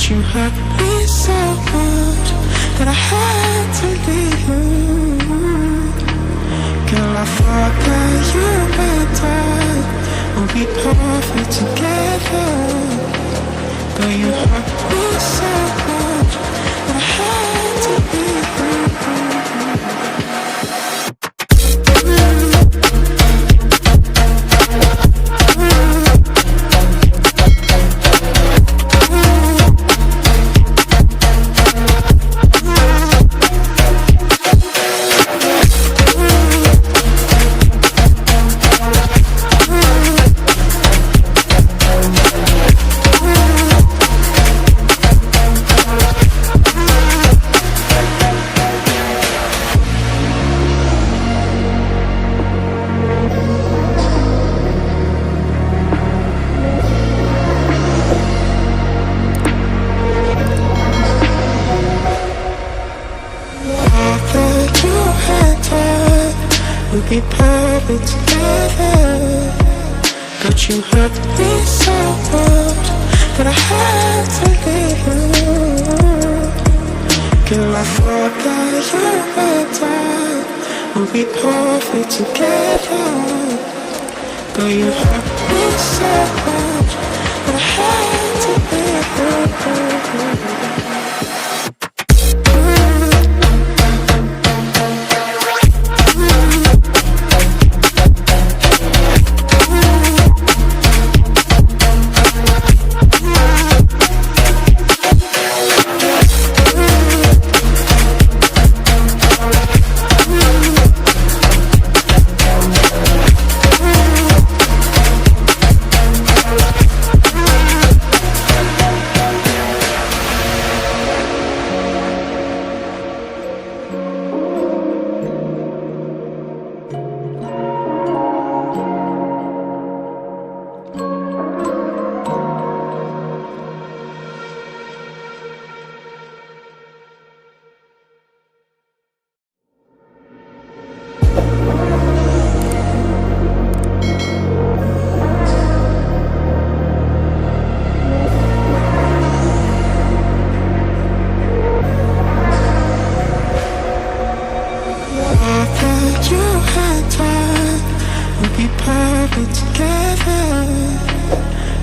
But you hurt me so much that I had to leave you. Girl, I thought that you and I would be perfect together. But you hurt me so much that I had to leave you. We'd be perfect together, but you hurt me so much that I had to leave you. Girl, I thought that you and I would be perfect together, but you hurt me so much that I had to leave you.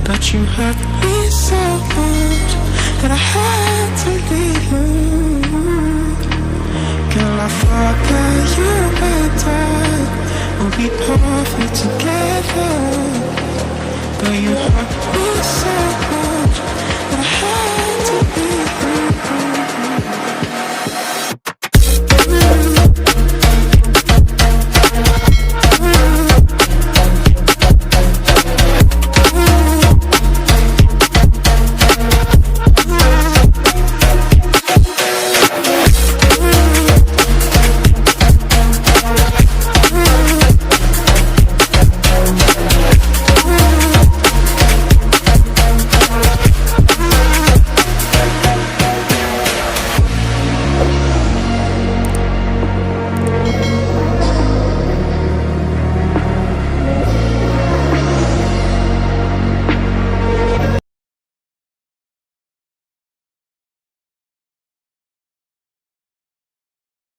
But you hurt me so much that I had to leave you. Girl, I thought that you and I would be perfect together, but you hurt